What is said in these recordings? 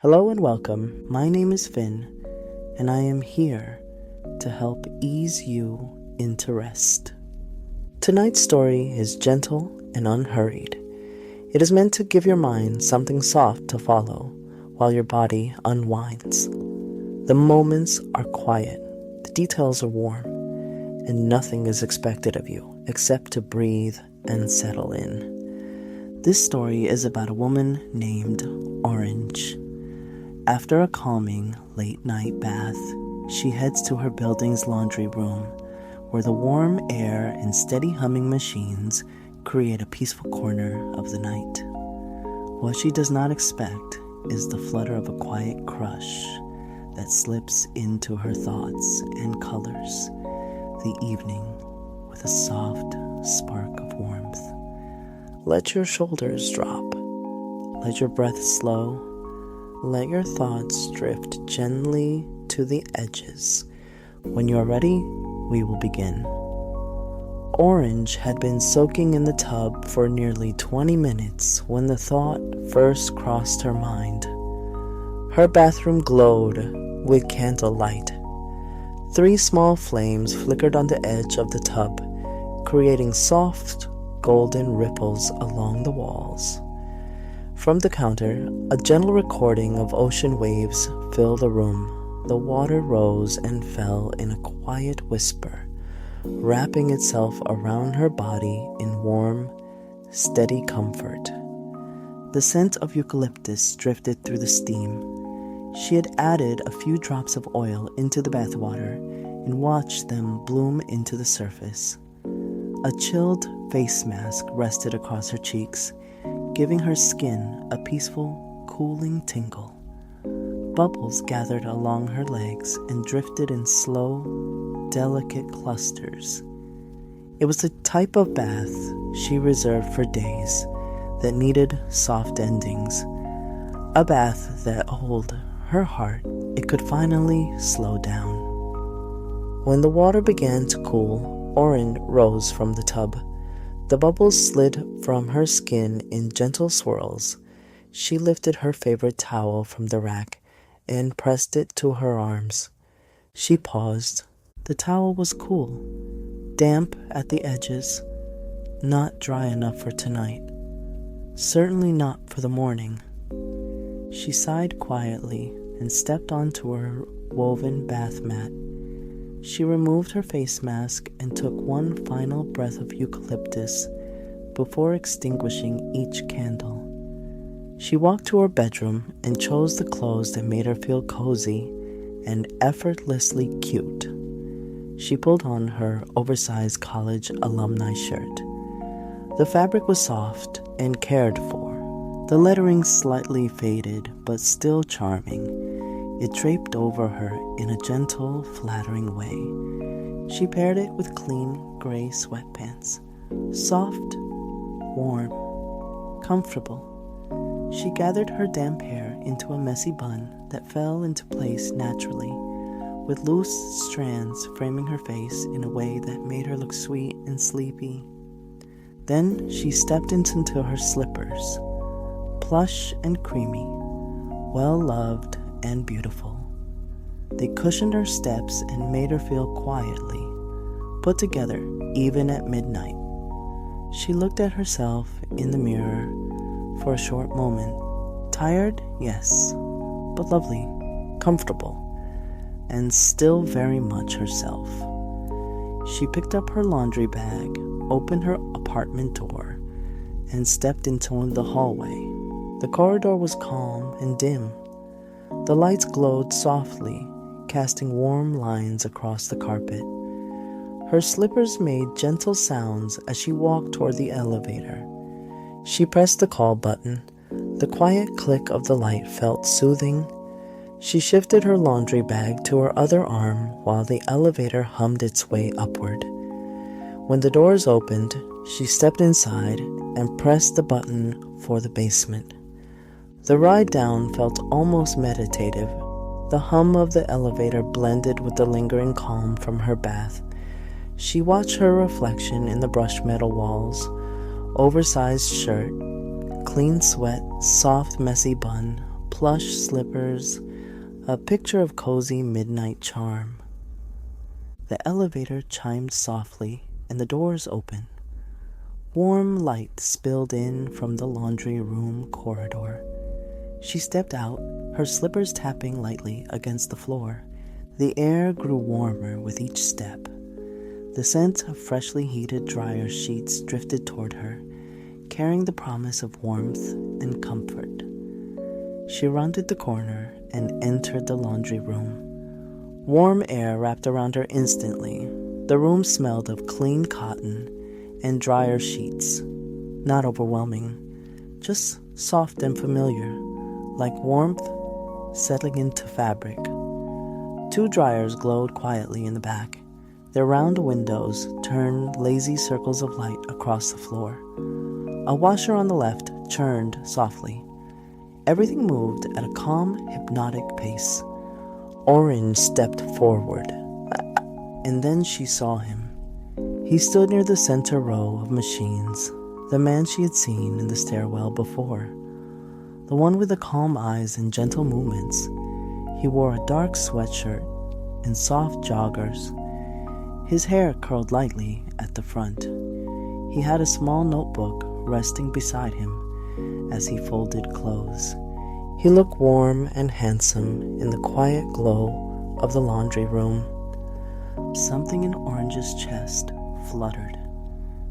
Hello and welcome. My name is Finn, and I am here to help ease you into rest. Tonight's story is gentle and unhurried. It is meant to give your mind something soft to follow while your body unwinds. The moments are quiet, the details are warm, and nothing is expected of you except to breathe and settle in. This story is about a woman named Orange. After a calming late-night bath, she heads to her building's laundry room, where the warm air and steady humming machines create a peaceful corner of the night. What she does not expect is the flutter of a quiet crush that slips into her thoughts and colors the evening with a soft spark of warmth. Let your shoulders drop. Let your breath slow. Let your thoughts drift gently to the edges. When you are ready, we will begin. Orange had been soaking in the tub for nearly 20 minutes when the thought first crossed her mind. Her bathroom glowed with candlelight. 3 small flames flickered on the edge of the tub, creating soft golden ripples along the walls. From the counter, a gentle recording of ocean waves filled the room. The water rose and fell in a quiet whisper, wrapping itself around her body in warm, steady comfort. The scent of eucalyptus drifted through the steam. She had added a few drops of oil into the bathwater and watched them bloom into the surface. A chilled face mask rested across her cheeks, giving her skin a peaceful, cooling tingle. Bubbles gathered along her legs and drifted in slow, delicate clusters. It was the type of bath she reserved for days that needed soft endings. A bath that told her heart it could finally slow down. When the water began to cool, Orin rose from the tub. The bubbles slid from her skin in gentle swirls. She lifted her favorite towel from the rack and pressed it to her arms. She paused. The towel was cool, damp at the edges, not dry enough for tonight. Certainly not for the morning. She sighed quietly and stepped onto her woven bath mat. She removed her face mask and took one final breath of eucalyptus before extinguishing each candle. She walked to her bedroom and chose the clothes that made her feel cozy and effortlessly cute. She pulled on her oversized college alumni shirt. The fabric was soft and cared for, the lettering slightly faded but still charming. It draped over her in a gentle, flattering way. She paired it with clean, gray sweatpants. Soft, warm, comfortable. She gathered her damp hair into a messy bun that fell into place naturally, with loose strands framing her face in a way that made her look sweet and sleepy. Then she stepped into her slippers, plush and creamy, well-loved and beautiful. They cushioned her steps and made her feel quietly put together even at midnight. She looked at herself in the mirror for a short moment. Tired? Yes, but lovely, comfortable, and still very much herself. She picked up her laundry bag, opened her apartment door, and stepped into the hallway. The corridor was calm and dim. The lights glowed softly, casting warm lines across the carpet. Her slippers made gentle sounds as she walked toward the elevator. She pressed the call button. The quiet click of the light felt soothing. She shifted her laundry bag to her other arm while the elevator hummed its way upward. When the doors opened, she stepped inside and pressed the button for the basement. The ride down felt almost meditative. The hum of the elevator blended with the lingering calm from her bath. She watched her reflection in the brushed metal walls, oversized shirt, clean sweat, soft messy bun, plush slippers, a picture of cozy midnight charm. The elevator chimed softly and the doors opened. Warm light spilled in from the laundry room corridor. She stepped out, her slippers tapping lightly against the floor. The air grew warmer with each step. The scent of freshly heated dryer sheets drifted toward her, carrying the promise of warmth and comfort. She rounded the corner and entered the laundry room. Warm air wrapped around her instantly. The room smelled of clean cotton and dryer sheets. Not overwhelming, just soft and familiar, like warmth settling into fabric. 2 dryers glowed quietly in the back. Their round windows turned lazy circles of light across the floor. A washer on the left churned softly. Everything moved at a calm, hypnotic pace. Orange stepped forward, and then she saw him. He stood near the center row of machines, the man she had seen in the stairwell before. The one with the calm eyes and gentle movements. He wore a dark sweatshirt and soft joggers. His hair curled lightly at the front. He had a small notebook resting beside him as he folded clothes. He looked warm and handsome in the quiet glow of the laundry room. Something in Orange's chest fluttered.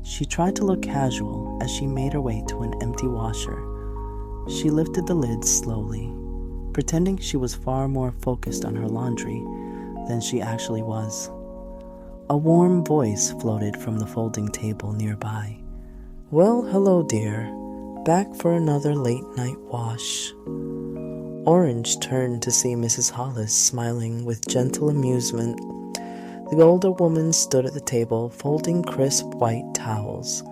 She tried to look casual as she made her way to an empty washer. She lifted the lid slowly, pretending she was far more focused on her laundry than she actually was. A warm voice floated from the folding table nearby. "Well, hello, dear. Back for another late-night wash." Orange turned to see Mrs. Hollis smiling with gentle amusement. The older woman stood at the table, folding crisp white towels.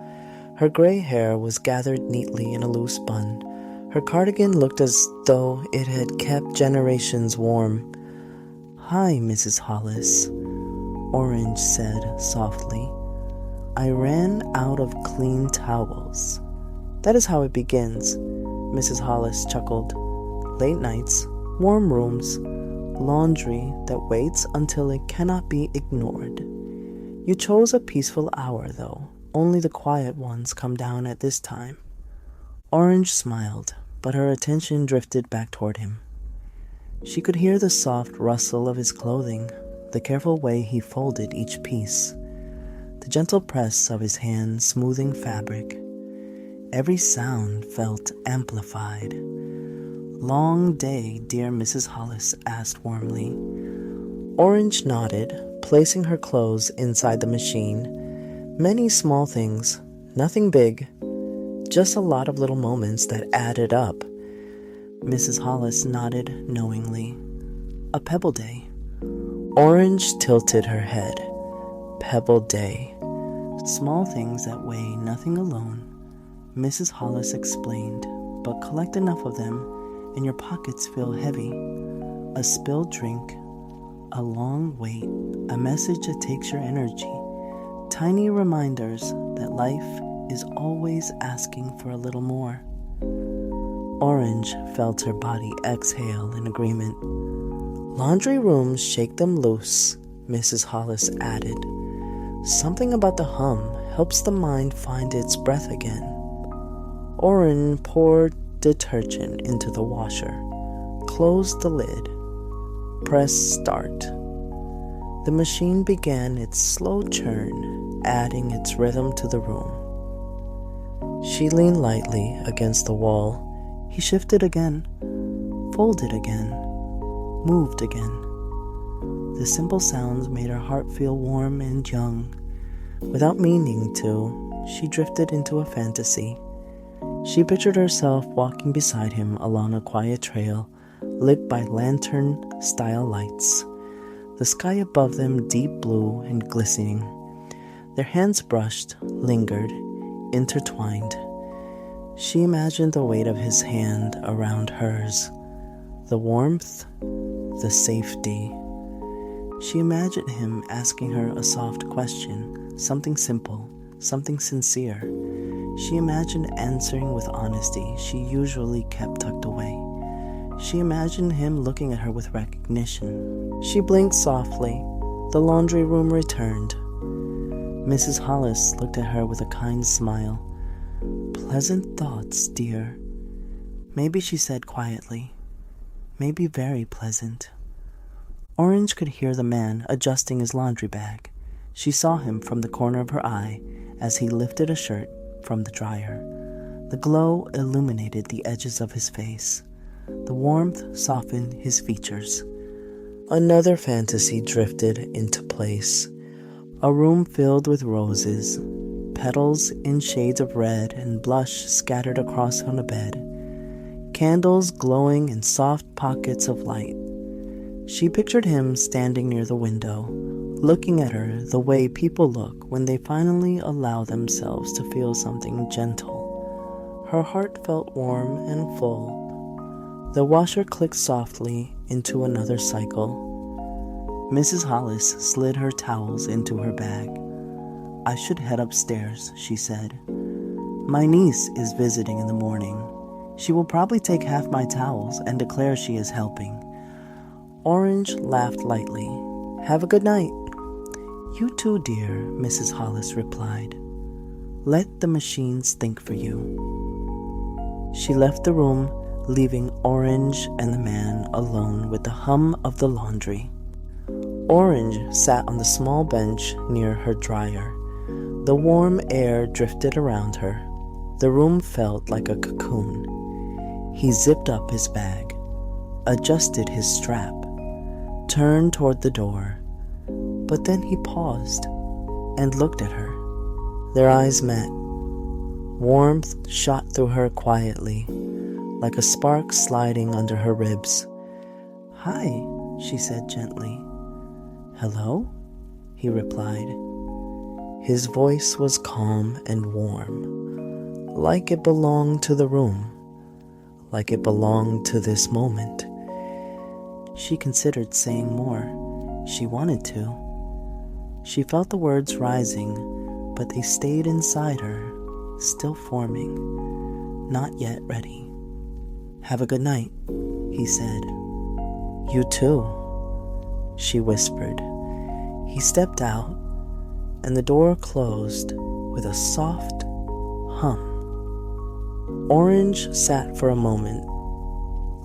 Her gray hair was gathered neatly in a loose bun. Her cardigan looked as though it had kept generations warm. "Hi, Mrs. Hollis," Orange said softly. "I ran out of clean towels." "That is how it begins," Mrs. Hollis chuckled. "Late nights, warm rooms, laundry that waits until it cannot be ignored. You chose a peaceful hour, though. Only the quiet ones come down at this time." Orange smiled, but her attention drifted back toward him. She could hear the soft rustle of his clothing, the careful way he folded each piece, the gentle press of his hand smoothing fabric. Every sound felt amplified. "Long day, dear Mrs. Hollis?" asked warmly. Orange nodded, placing her clothes inside the machine. Many small things, nothing big, just a lot of little moments that added up. Mrs. Hollis nodded knowingly. "A pebble day." Orange tilted her head. "Pebble day. Small things that weigh nothing alone," Mrs. Hollis explained, "but collect enough of them and your pockets feel heavy. A spilled drink, a long wait, a message that takes your energy. Tiny reminders that life is always asking for a little more." Orange felt her body exhale in agreement. "Laundry rooms shake them loose," Mrs. Hollis added. "Something about the hum helps the mind find its breath again." Orange poured detergent into the washer, closed the lid, pressed start. The machine began its slow churn, adding its rhythm to the room. She leaned lightly against the wall. He shifted again, folded again, moved again. The simple sounds made her heart feel warm and young. Without meaning to, she drifted into a fantasy. She pictured herself walking beside him along a quiet trail lit by lantern-style lights, the sky above them deep blue and glistening. Their hands brushed, lingered, intertwined. She imagined the weight of his hand around hers, the warmth, the safety. She imagined him asking her a soft question, something simple, something sincere. She imagined answering with honesty she usually kept tucked away. She imagined him looking at her with recognition. She blinked softly. The laundry room returned. Mrs. Hollis looked at her with a kind smile. "Pleasant thoughts, dear." "Maybe," she said quietly. "Maybe very pleasant." Orange could hear the man adjusting his laundry bag. She saw him from the corner of her eye as he lifted a shirt from the dryer. The glow illuminated the edges of his face. The warmth softened his features. Another fantasy drifted into place. A room filled with roses, petals in shades of red and blush scattered across on a bed, candles glowing in soft pockets of light. She pictured him standing near the window, looking at her the way people look when they finally allow themselves to feel something gentle. Her heart felt warm and full. The washer clicked softly into another cycle. Mrs. Hollis slid her towels into her bag. "I should head upstairs," she said. "My niece is visiting in the morning. She will probably take half my towels and declare she is helping." Orange laughed lightly. "Have a good night." "You too, dear," Mrs. Hollis replied. "Let the machines think for you." She left the room, leaving Orange and the man alone with the hum of the laundry. Orange sat on the small bench near her dryer. The warm air drifted around her. The room felt like a cocoon. He zipped up his bag, adjusted his strap, turned toward the door. But then he paused and looked at her. Their eyes met. Warmth shot through her quietly, like a spark sliding under her ribs. "Hi," she said gently. "Hello?" he replied. His voice was calm and warm, like it belonged to the room, like it belonged to this moment. She considered saying more. She wanted to. She felt the words rising, but they stayed inside her, still forming, not yet ready. "Have a good night," he said. "You too," she whispered. He stepped out, and the door closed with a soft hum. Orange sat for a moment,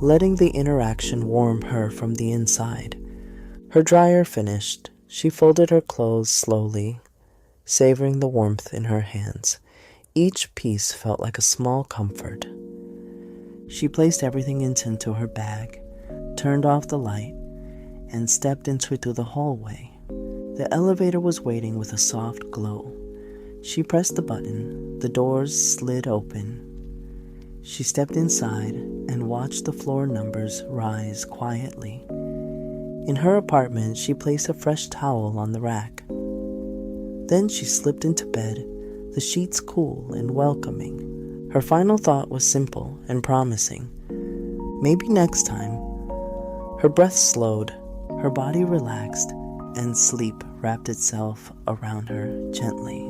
letting the interaction warm her from the inside. Her dryer finished, she folded her clothes slowly, savoring the warmth in her hands. Each piece felt like a small comfort. She placed everything into her bag, turned off the light, and stepped into the hallway. The elevator was waiting with a soft glow. She pressed the button. The doors slid open. She stepped inside and watched the floor numbers rise quietly. In her apartment, she placed a fresh towel on the rack. Then she slipped into bed, the sheets cool and welcoming. Her final thought was simple and promising. Maybe next time. Her breath slowed, her body relaxed, and sleep wrapped itself around her gently.